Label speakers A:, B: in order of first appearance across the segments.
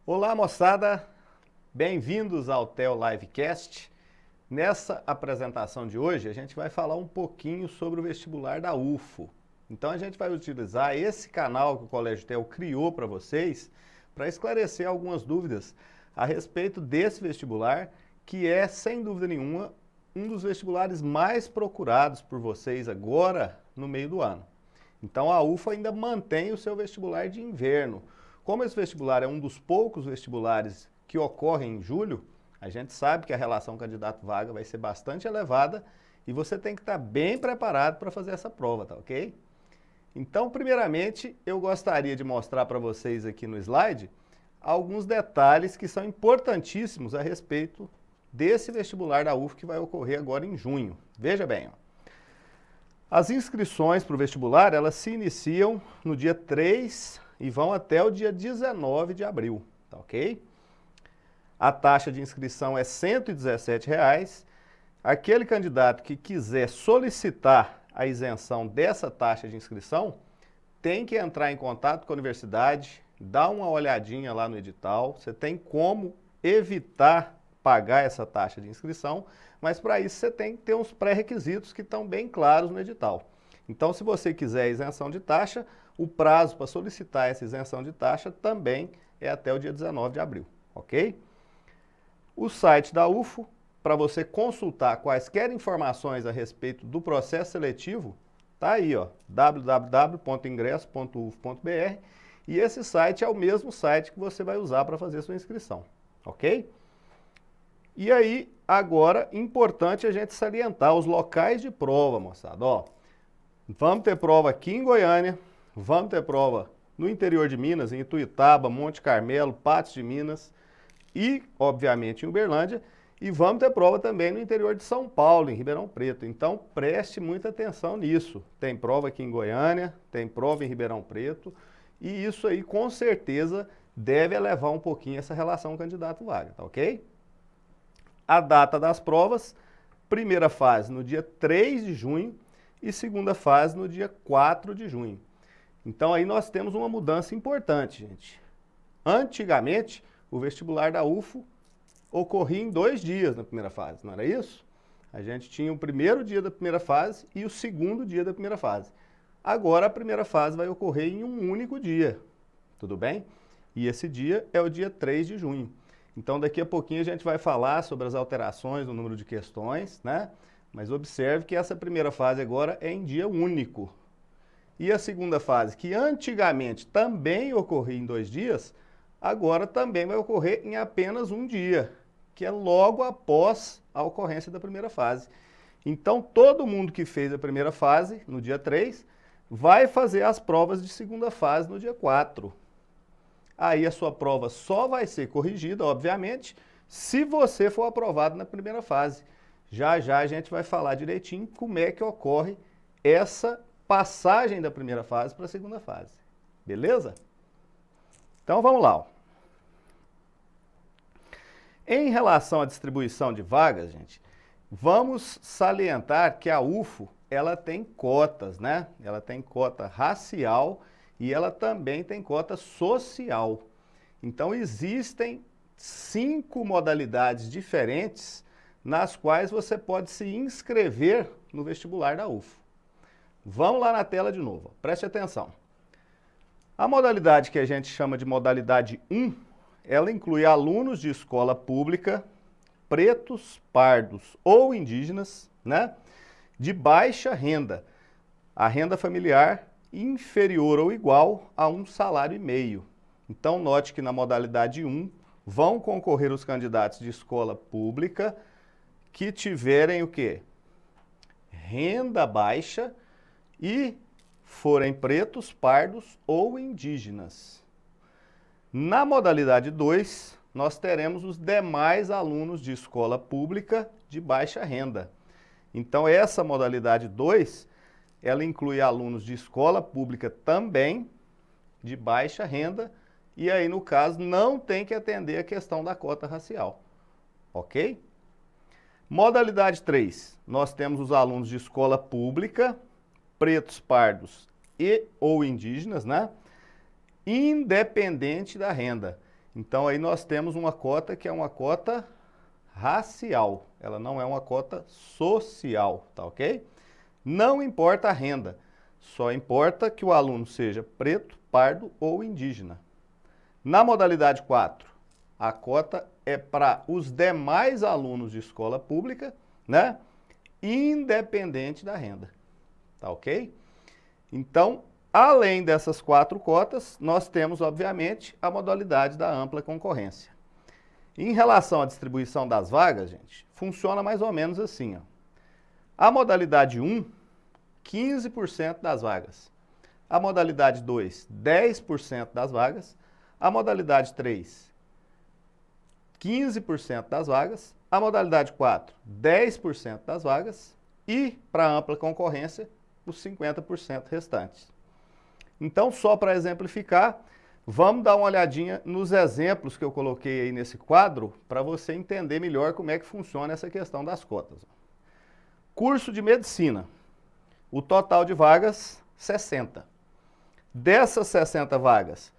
A: Olá, moçada! Bem-vindos ao TEL Livecast. Nessa apresentação de hoje, a gente vai falar um pouquinho sobre o vestibular da UFO. Então, a gente vai utilizar esse canal que o Colégio TEL criou para vocês para esclarecer algumas dúvidas a respeito desse vestibular, que é, sem dúvida nenhuma, um dos vestibulares mais procurados por vocês agora no meio do ano. Então, a UFO ainda mantém o seu vestibular de inverno. Como esse vestibular é um dos poucos vestibulares que ocorrem em julho, a gente sabe que a relação candidato-vaga vai ser bastante elevada e você tem que estar bem preparado para fazer essa prova, tá ok? Então, primeiramente, eu gostaria de mostrar para vocês aqui no slide alguns detalhes que são importantíssimos a respeito desse vestibular da UFO que vai ocorrer agora em junho. Veja bem, ó. As inscrições para o vestibular, elas se iniciam no dia 3 e vão até o dia 19 de abril, tá ok? A taxa de inscrição é R$ 117,00. Aquele candidato que quiser solicitar a isenção dessa taxa de inscrição, tem que entrar em contato com a universidade, dar uma olhadinha lá no edital. Você tem como evitar pagar essa taxa de inscrição, mas para isso você tem que ter uns pré-requisitos que estão bem claros no edital. Então, se você quiser isenção de taxa, o prazo para solicitar essa isenção de taxa também é até o dia 19 de abril, ok? O site da UFO, para você consultar quaisquer informações a respeito do processo seletivo, tá aí, ó, www.ingresso.ufo.br, e esse site é o mesmo site que você vai usar para fazer sua inscrição, ok? E aí, agora, importante a gente salientar os locais de prova, moçada. Ó, vamos ter prova aqui em Goiânia, vamos ter prova no interior de Minas, em Ituiutaba, Monte Carmelo, Patos de Minas e, obviamente, em Uberlândia. E vamos ter prova também no interior de São Paulo, em Ribeirão Preto. Então, preste muita atenção nisso. Tem prova aqui em Goiânia, tem prova em Ribeirão Preto. E isso aí, com certeza, deve elevar um pouquinho essa relação candidato-vaga, tá ok? A data das provas, primeira fase no dia 3 de junho e segunda fase no dia 4 de junho. Então aí nós temos uma mudança importante, gente. Antigamente, o vestibular da UFO ocorria em 2 dias na primeira fase, não era isso? A gente tinha o primeiro dia da primeira fase e o segundo dia da primeira fase. Agora a primeira fase vai ocorrer em um único dia, tudo bem? E esse dia é o dia 3 de junho. Então, daqui a pouquinho a gente vai falar sobre as alterações no número de questões, né? Mas observe que essa primeira fase agora é em dia único. E a segunda fase, que antigamente também ocorria em 2 dias, agora também vai ocorrer em apenas um dia, que é logo após a ocorrência da primeira fase. Então, todo mundo que fez a primeira fase, no dia 3, vai fazer as provas de segunda fase no dia 4. Aí a sua prova só vai ser corrigida, obviamente, se você for aprovado na primeira fase. Já já a gente vai falar direitinho como é que ocorre essa passagem da primeira fase para a segunda fase. Beleza? Então vamos lá. Ó. Em relação à distribuição de vagas, gente, vamos salientar que a UFO, ela tem cotas, né? Ela tem cota racial e ela também tem cota social. Então, existem 5 modalidades diferentes nas quais você pode se inscrever no vestibular da UFO. Vamos lá na tela de novo, preste atenção. A modalidade que a gente chama de modalidade 1, ela inclui alunos de escola pública, pretos, pardos ou indígenas, né, de baixa renda. A renda familiar inferior ou igual a 1,5 salário. Então, note que na modalidade 1 vão concorrer os candidatos de escola pública que tiverem o quê? Renda baixa e forem pretos, pardos ou indígenas. Na modalidade 2, nós teremos os demais alunos de escola pública de baixa renda. Então, essa modalidade 2, ela inclui alunos de escola pública também, de baixa renda, e aí, no caso, não tem que atender a questão da cota racial, ok? Modalidade 3, nós temos os alunos de escola pública, pretos, pardos e ou indígenas, né? Independente da renda. Então aí nós temos uma cota que é uma cota racial, ela não é uma cota social, tá ok? Não importa a renda, só importa que o aluno seja preto, pardo ou indígena. Na modalidade 4, a cota é para os demais alunos de escola pública, né? Independente da renda, tá ok? Então, além dessas 4 cotas, nós temos, obviamente, a modalidade da ampla concorrência. Em relação à distribuição das vagas, gente, funciona mais ou menos assim, ó. A modalidade 1, 15% das vagas. A modalidade 2, 10% das vagas. A modalidade 3, 15% das vagas. A modalidade 4, 10% das vagas. E, para ampla concorrência, os 50% restantes. Então, só para exemplificar, vamos dar uma olhadinha nos exemplos que eu coloquei aí nesse quadro para você entender melhor como é que funciona essa questão das cotas. Curso de medicina. O total de vagas, 60. Dessas 60 vagas,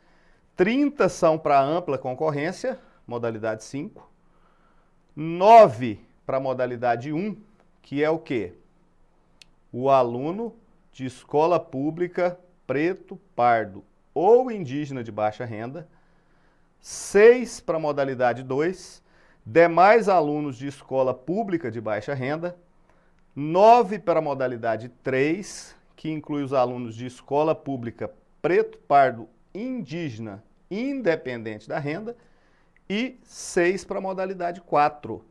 A: 30 são para ampla concorrência, modalidade 5. 9 para modalidade 1, que é o quê? O aluno de escola pública preto, pardo ou indígena de baixa renda. 6 para modalidade 2, demais alunos de escola pública de baixa renda. 9 para a modalidade 3, que inclui os alunos de escola pública preto, pardo, indígena, independente da renda. E 6 para a modalidade 4,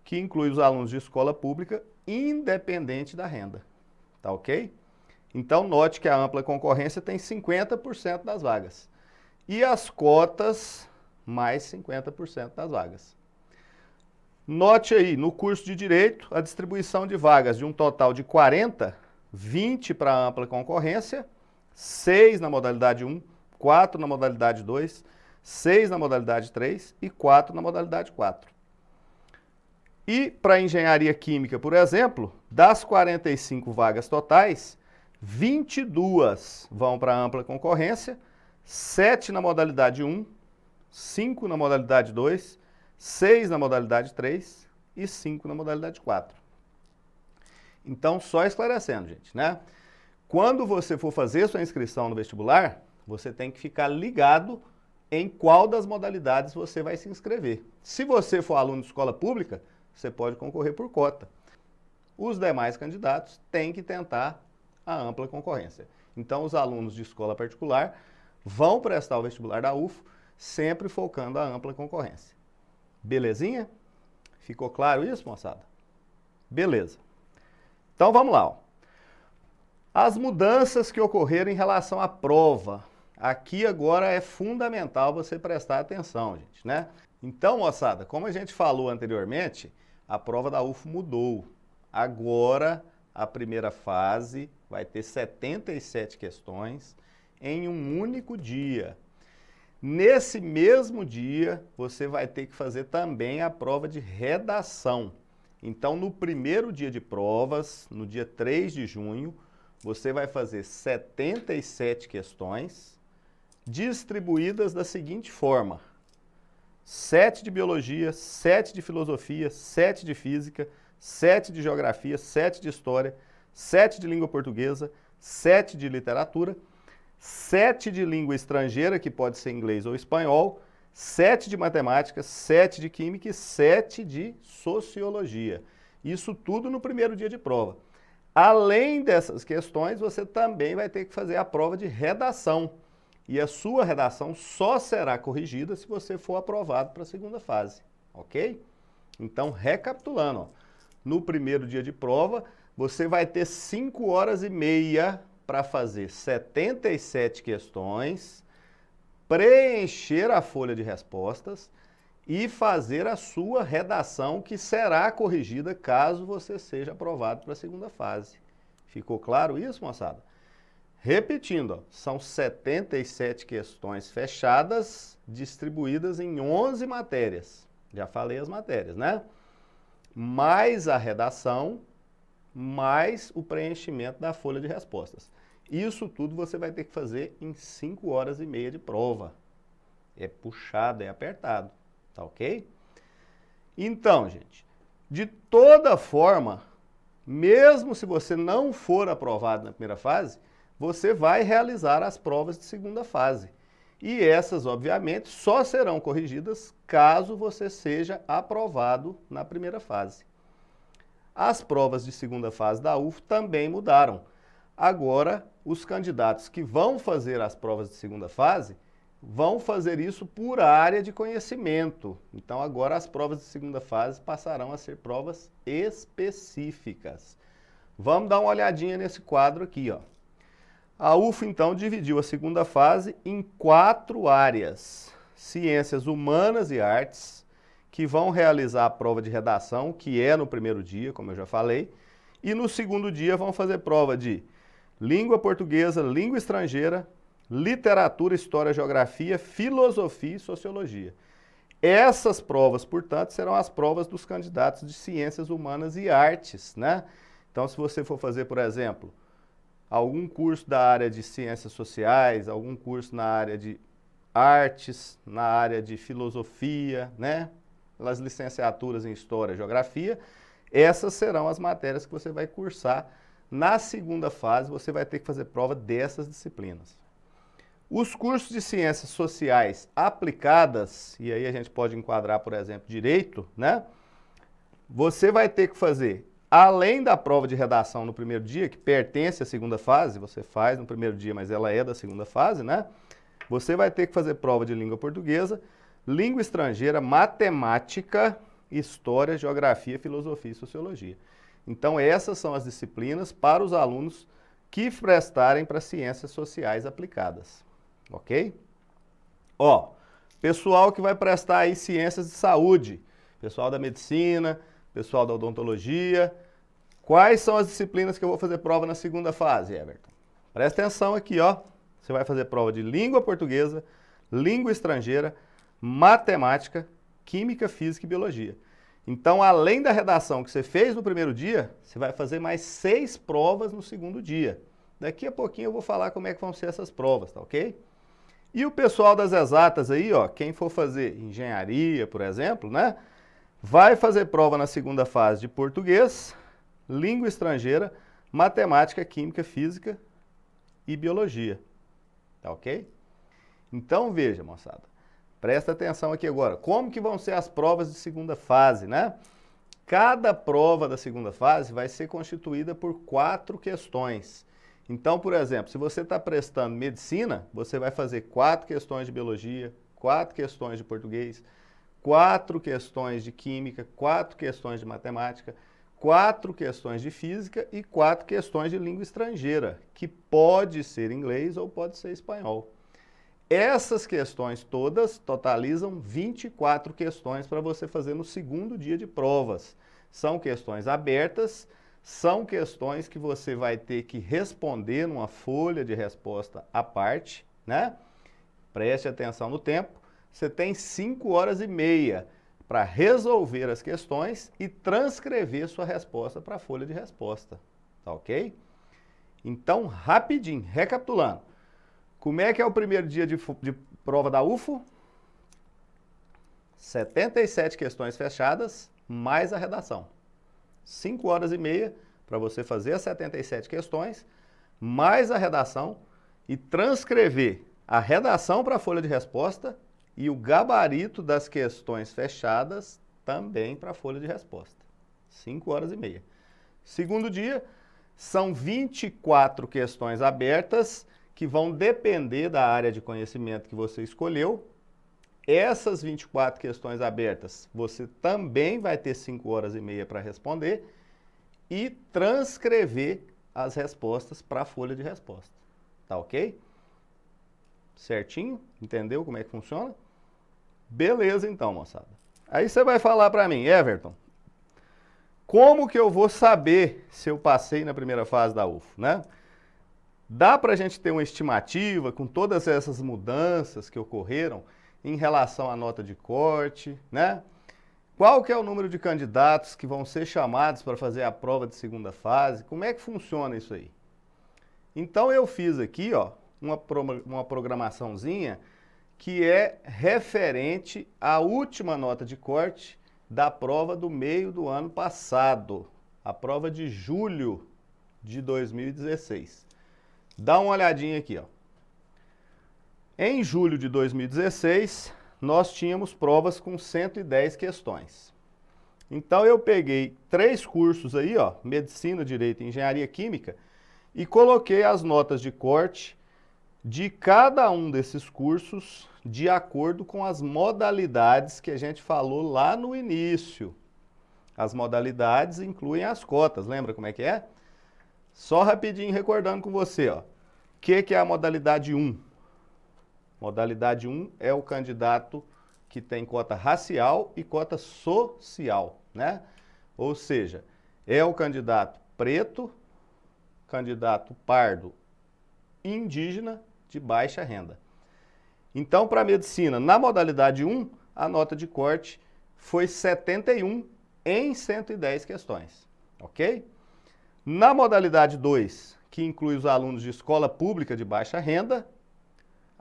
A: que inclui os alunos de escola pública independente da renda. Tá ok? Então, note que a ampla concorrência tem 50% das vagas. E as cotas, mais 50% das vagas. Note aí, no curso de Direito, a distribuição de vagas de um total de 40, 20 para a ampla concorrência, 6 na modalidade 1, 4 na modalidade 2, 6 na modalidade 3 e 4 na modalidade 4. E para a engenharia química, por exemplo, das 45 vagas totais, 22 vão para a ampla concorrência, 7 na modalidade 1, 5 na modalidade 2, 6 na modalidade 3 e 5 na modalidade 4. Então, só esclarecendo, gente, né? Quando você for fazer sua inscrição no vestibular, você tem que ficar ligado em qual das modalidades você vai se inscrever. Se você for aluno de escola pública, você pode concorrer por cota. Os demais candidatos têm que tentar a ampla concorrência. Então, os alunos de escola particular vão prestar o vestibular da UFO, sempre focando a ampla concorrência. Belezinha? Ficou claro isso, moçada? Beleza. Então, vamos lá. Ó. As mudanças que ocorreram em relação à prova. Aqui agora é fundamental você prestar atenção, gente, né? Então, moçada, como a gente falou anteriormente, a prova da UFO mudou. Agora, a primeira fase vai ter 77 questões em um único dia. Nesse mesmo dia, você vai ter que fazer também a prova de redação. Então, no primeiro dia de provas, no dia 3 de junho, você vai fazer 77 questões, distribuídas da seguinte forma: 7 de biologia, 7 de filosofia, 7 de física, 7 de geografia, 7 de história, 7 de língua portuguesa, 7 de literatura, 7 de língua estrangeira, que pode ser inglês ou espanhol, 7 de matemática, 7 de química e 7 de sociologia. Isso tudo no primeiro dia de prova. Além dessas questões, você também vai ter que fazer a prova de redação. E a sua redação só será corrigida se você for aprovado para a segunda fase, ok? Então, recapitulando, ó, no primeiro dia de prova, você vai ter 5 horas e meia para fazer 77 questões, preencher a folha de respostas e fazer a sua redação, que será corrigida caso você seja aprovado para a segunda fase. Ficou claro isso, moçada? Repetindo, ó, são 77 questões fechadas, distribuídas em 11 matérias. Já falei as matérias, né? Mais a redação, mais o preenchimento da folha de respostas. Isso tudo você vai ter que fazer em 5 horas e meia de prova. é puxado, é apertado, tá ok? Então, gente, de toda forma, mesmo se você não for aprovado na primeira fase, você vai realizar as provas de segunda fase. E essas, obviamente, só serão corrigidas caso você seja aprovado na primeira fase. As provas de segunda fase da UF também mudaram. Agora, os candidatos que vão fazer as provas de segunda fase vão fazer isso por área de conhecimento. Então, agora as provas de segunda fase passarão a ser provas específicas. Vamos dar uma olhadinha nesse quadro aqui, ó. A UF, então, dividiu a segunda fase em 4 áreas. Ciências Humanas e Artes, que vão realizar a prova de redação, que é no primeiro dia, como eu já falei, e no segundo dia vão fazer prova de língua portuguesa, língua estrangeira, literatura, história, geografia, filosofia e sociologia. Essas provas, portanto, serão as provas dos candidatos de Ciências Humanas e Artes, né? Então, se você for fazer, por exemplo, algum curso da área de ciências sociais, algum curso na área de artes, na área de filosofia, né? As licenciaturas em história e geografia, essas serão as matérias que você vai cursar. Na segunda fase, você vai ter que fazer prova dessas disciplinas. Os cursos de ciências sociais aplicadas, e aí a gente pode enquadrar, por exemplo, direito, né? Você vai ter que fazer, além da prova de redação no primeiro dia, que pertence à segunda fase, você faz no primeiro dia, mas ela é da segunda fase, né? Você vai ter que fazer prova de língua portuguesa, língua estrangeira, matemática, história, geografia, filosofia e sociologia. Então, essas são as disciplinas para os alunos que prestarem para ciências sociais aplicadas. Ok? Ó, pessoal que vai prestar aí ciências de saúde, pessoal da medicina, pessoal da odontologia, quais são as disciplinas que eu vou fazer prova na segunda fase, Everton? Presta atenção aqui, ó. Você vai fazer prova de língua portuguesa, língua estrangeira, matemática, química, física e biologia. Então, além da redação que você fez no primeiro dia, você vai fazer mais 6 provas no segundo dia. Daqui a pouquinho eu vou falar como é que vão ser essas provas, tá ok? E o pessoal das exatas aí, ó, quem for fazer engenharia, por exemplo, né, vai fazer prova na segunda fase de português, língua estrangeira, matemática, química, física e biologia, tá ok? Então, veja, moçada, presta atenção aqui agora. Como que vão ser as provas de segunda fase, né? Cada prova da segunda fase vai ser constituída por 4 questões. Então, por exemplo, se você está prestando medicina, você vai fazer 4 questões de biologia, 4 questões de português, 4 questões de química, 4 questões de matemática, 4 questões de física e 4 questões de língua estrangeira, que pode ser inglês ou pode ser espanhol. Essas questões todas totalizam 24 questões para você fazer no segundo dia de provas. São questões abertas, são questões que você vai ter que responder numa folha de resposta à parte, né? Preste atenção no tempo. Você tem 5 horas e meia para resolver as questões e transcrever sua resposta para a folha de resposta, tá ok? Então, rapidinho, recapitulando. Como é que é o primeiro dia de prova da UFO? 77 questões fechadas, mais a redação. 5 horas e meia para você fazer as 77 questões, mais a redação e transcrever a redação para a folha de resposta e o gabarito das questões fechadas também para a folha de resposta. 5 horas e meia. Segundo dia, são 24 questões abertas que vão depender da área de conhecimento que você escolheu. Essas 24 questões abertas, você também vai ter 5 horas e meia para responder e transcrever as respostas para a folha de resposta. Tá ok? Certinho? Entendeu como é que funciona? Beleza então, moçada. Aí você vai falar para mim, Everton, como que eu vou saber se eu passei na primeira fase da UFO, né? Dá para a gente ter uma estimativa com todas essas mudanças que ocorreram em relação à nota de corte, né? Qual que é o número de candidatos que vão ser chamados para fazer a prova de segunda fase? Como é que funciona isso aí? Então eu fiz aqui, ó, uma programaçãozinha que é referente à última nota de corte da prova do meio do ano passado, a prova de julho de 2016. Dá uma olhadinha aqui, ó. Em julho de 2016, nós tínhamos provas com 110 questões. Então eu peguei 3 cursos aí, ó, Medicina, Direito e Engenharia Química, e coloquei as notas de corte de cada um desses cursos de acordo com as modalidades que a gente falou lá no início. As modalidades incluem as cotas, lembra como é que é? Só rapidinho recordando com você, ó. O que é a modalidade 1? Modalidade 1 é o candidato que tem cota racial e cota social, né? Ou seja, é o candidato preto, candidato pardo, indígena, de baixa renda. Então, para a medicina, na modalidade 1, a nota de corte foi 71 em 110 questões, ok? Na modalidade 2, que inclui os alunos de escola pública de baixa renda,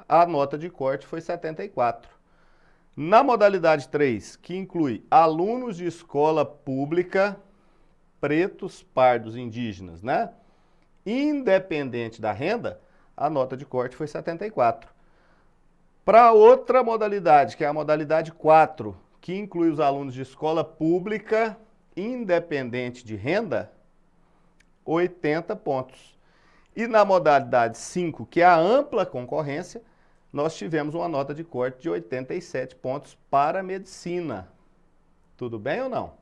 A: a nota de corte foi 74. Na modalidade 3, que inclui alunos de escola pública, pretos, pardos, indígenas, né? Independente da renda, a nota de corte foi 74. Para outra modalidade, que é a modalidade 4, que inclui os alunos de escola pública, independente de renda, 80 pontos. E na modalidade 5, que é a ampla concorrência, nós tivemos uma nota de corte de 87 pontos para a medicina. Tudo bem ou não?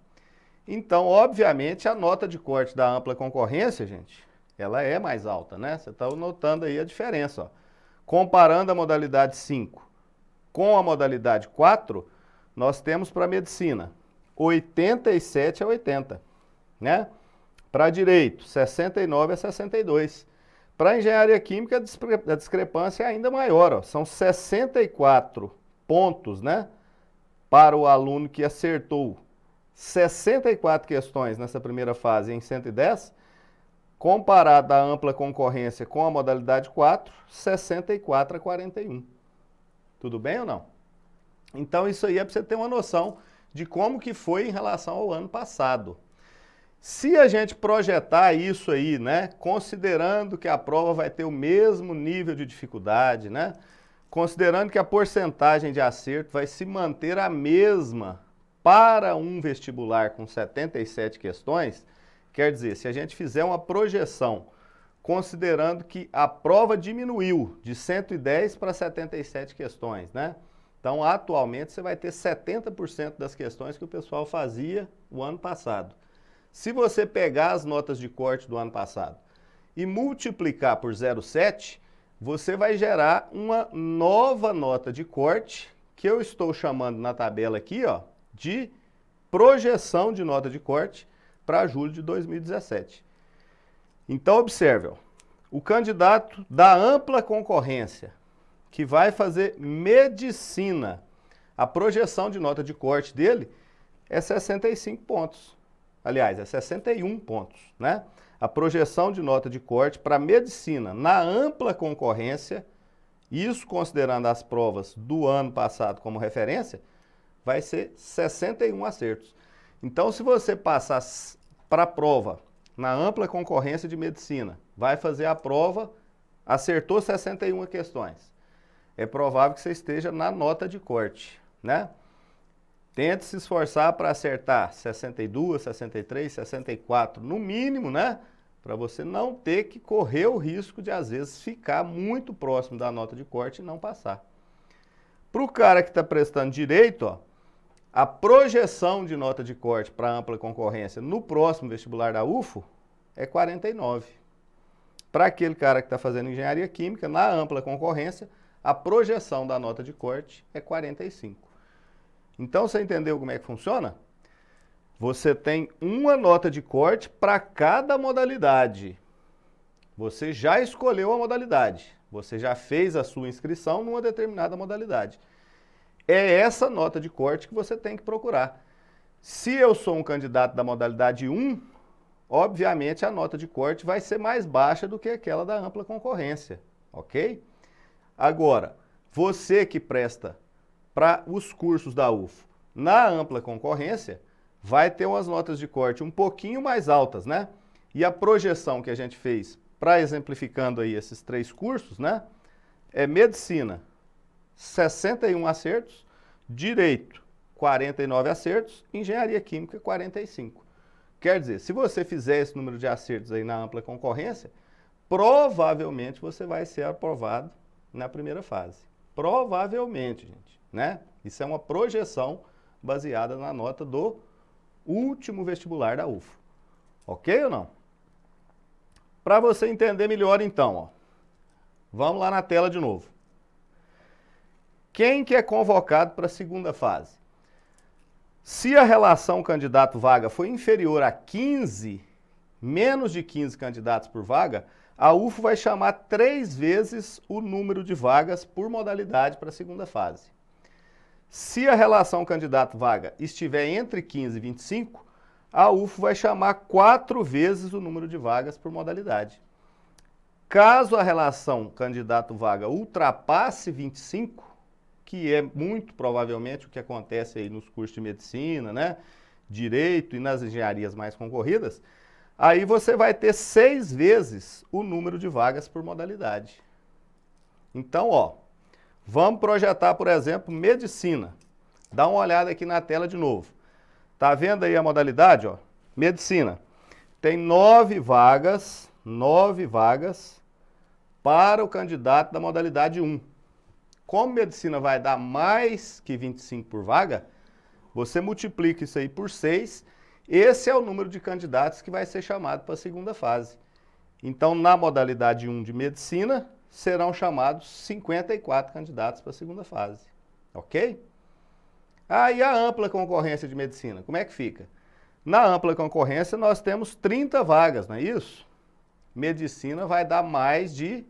A: Então, obviamente, a nota de corte da ampla concorrência, gente, ela é mais alta, né? Você está notando aí a diferença, ó. Comparando a modalidade 5 com a modalidade 4, nós temos para a medicina 87 a 80, né? Para direito, 69 a 62. Para engenharia química, a discrepância é ainda maior, ó. São 64 pontos, né? Para o aluno que acertou 64 questões nessa primeira fase em 110, comparado à ampla concorrência com a modalidade 4, 64 a 41. Tudo bem ou não? Então isso aí é para você ter uma noção de como que foi em relação ao ano passado. Se a gente projetar isso aí, né, considerando que a prova vai ter o mesmo nível de dificuldade, né, considerando que a porcentagem de acerto vai se manter a mesma para um vestibular com 77 questões, quer dizer, se a gente fizer uma projeção, considerando que a prova diminuiu de 110 para 77 questões, né? Então, atualmente, você vai ter 70% das questões que o pessoal fazia o ano passado. Se você pegar as notas de corte do ano passado e multiplicar por 0,7, você vai gerar uma nova nota de corte, que eu estou chamando na tabela aqui, ó, de projeção de nota de corte para julho de 2017. Então, observe, ó, o candidato da ampla concorrência, que vai fazer medicina, a projeção de nota de corte dele é 65 pontos. Aliás, é 61 pontos, né? A projeção de nota de corte para medicina na ampla concorrência, isso considerando as provas do ano passado como referência, vai ser 61 acertos. Então, se você passar para a prova na ampla concorrência de medicina, vai fazer a prova, acertou 61 questões. É provável que você esteja na nota de corte, né? Tente se esforçar para acertar 62, 63, 64, no mínimo, né? Para você não ter que correr o risco de, às vezes, ficar muito próximo da nota de corte e não passar. Para o cara que está prestando direito, ó, a projeção de nota de corte para ampla concorrência no próximo vestibular da UFO é 49. Para aquele cara que está fazendo engenharia química, na ampla concorrência, a projeção da nota de corte é 45. Então, você entendeu como é que funciona? Você tem uma nota de corte para cada modalidade. Você já escolheu a modalidade. Você já fez a sua inscrição numa determinada modalidade. É essa nota de corte que você tem que procurar. Se eu sou um candidato da modalidade 1, obviamente a nota de corte vai ser mais baixa do que aquela da ampla concorrência, ok? Agora, você que presta para os cursos da UFO na ampla concorrência, vai ter umas notas de corte um pouquinho mais altas, né? E a projeção que a gente fez para exemplificando aí esses 3 cursos, né? É medicina, 61 acertos, direito, 49 acertos, engenharia química, 45. Quer dizer, se você fizer esse número de acertos aí na ampla concorrência, provavelmente você vai ser aprovado na primeira fase. Provavelmente, gente, né? Isso é uma projeção baseada na nota do último vestibular da UFO. Ok ou não? Para você entender melhor então, ó, vamos lá na tela de novo. Quem que é convocado para a segunda fase? Se a relação candidato-vaga for inferior a 15, menos de 15 candidatos por vaga, a UFO vai chamar 3 vezes o número de vagas por modalidade para a segunda fase. Se a relação candidato-vaga estiver entre 15 e 25, a UFO vai chamar 4 vezes o número de vagas por modalidade. Caso a relação candidato-vaga ultrapasse 25, que é muito provavelmente o que acontece aí nos cursos de medicina, né, direito e nas engenharias mais concorridas, aí você vai ter 6 vezes o número de vagas por modalidade. Então, ó, vamos projetar, por exemplo, medicina. Dá uma olhada aqui na tela de novo. Tá vendo aí a modalidade, ó? Medicina. Tem 9 vagas para o candidato da modalidade 1. Como medicina vai dar mais que 25 por vaga, você multiplica isso aí por 6. Esse é o número de candidatos que vai ser chamado para a segunda fase. Então, na modalidade 1 de medicina, serão chamados 54 candidatos para a segunda fase. Ok? E a ampla concorrência de medicina, como é que fica? Na ampla concorrência, nós temos 30 vagas, não é isso? Medicina vai dar mais de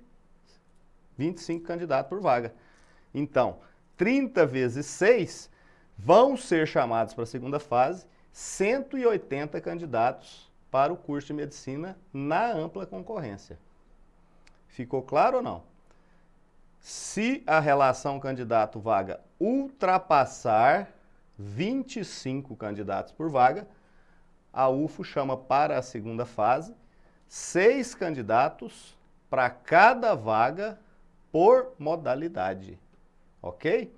A: 25 candidatos por vaga. Então, 30 vezes 6 vão ser chamados para a segunda fase 180 candidatos para o curso de medicina na ampla concorrência. Ficou claro ou não? Se a relação candidato-vaga ultrapassar 25 candidatos por vaga, a UFO chama para a segunda fase 6 candidatos para cada vaga por modalidade. Ok?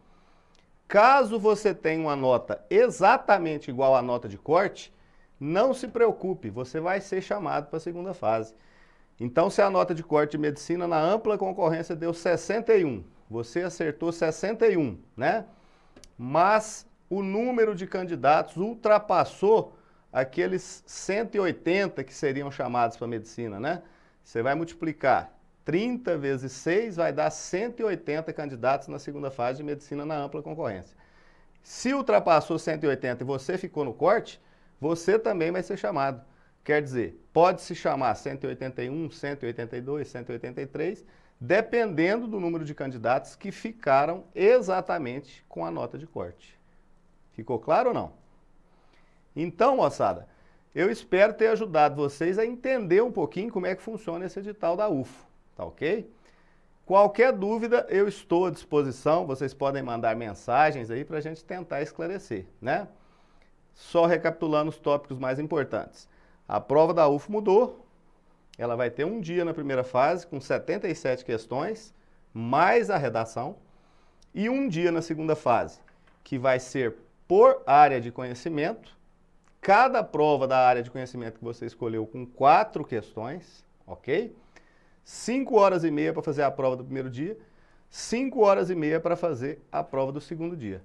A: Caso você tenha uma nota exatamente igual à nota de corte, não se preocupe, você vai ser chamado para a segunda fase. Então, se a nota de corte de medicina na ampla concorrência deu 61, você acertou 61, né? Mas o número de candidatos ultrapassou aqueles 180 que seriam chamados para medicina, né? Você vai multiplicar 30 vezes 6 vai dar 180 candidatos na segunda fase de medicina na ampla concorrência. Se ultrapassou 180 e você ficou no corte, você também vai ser chamado. Quer dizer, pode se chamar 181, 182, 183, dependendo do número de candidatos que ficaram exatamente com a nota de corte. Ficou claro ou não? Então, moçada, eu espero ter ajudado vocês a entender um pouquinho como é que funciona esse edital da UFO. Tá ok? Qualquer dúvida, eu estou à disposição. Vocês podem mandar mensagens aí para a gente tentar esclarecer, né? Só recapitulando os tópicos mais importantes. A prova da UFO mudou. Ela vai ter um dia na primeira fase, com 77 questões, mais a redação. E um dia na segunda fase, que vai ser por área de conhecimento. Cada prova da área de conhecimento que você escolheu com 4 questões, ok? 5 horas e meia para fazer a prova do primeiro dia, 5 horas e meia para fazer a prova do segundo dia.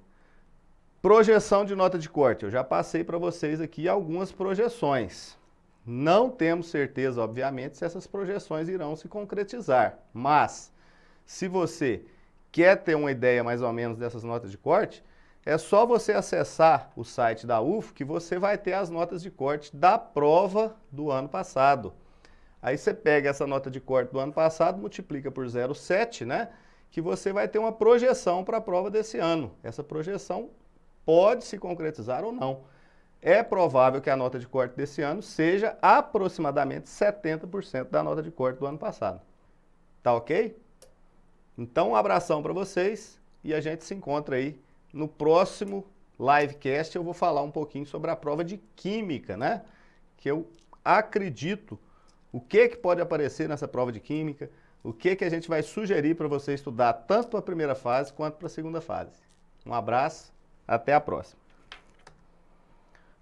A: Projeção de nota de corte. Eu já passei para vocês aqui algumas projeções. Não temos certeza, obviamente, se essas projeções irão se concretizar. Mas, se você quer ter uma ideia mais ou menos dessas notas de corte, é só você acessar o site da UFO que você vai ter as notas de corte da prova do ano passado. Aí você pega essa nota de corte do ano passado, multiplica por 0,7, né? Que você vai ter uma projeção para a prova desse ano. Essa projeção pode se concretizar ou não. É provável que a nota de corte desse ano seja aproximadamente 70% da nota de corte do ano passado. Tá ok? Então, um abração para vocês e a gente se encontra aí no próximo livecast. Eu vou falar um pouquinho sobre a prova de Química, né? Que eu acredito o que pode aparecer nessa prova de Química, o que a gente vai sugerir para você estudar tanto para a primeira fase quanto para a segunda fase. Um abraço, até a próxima.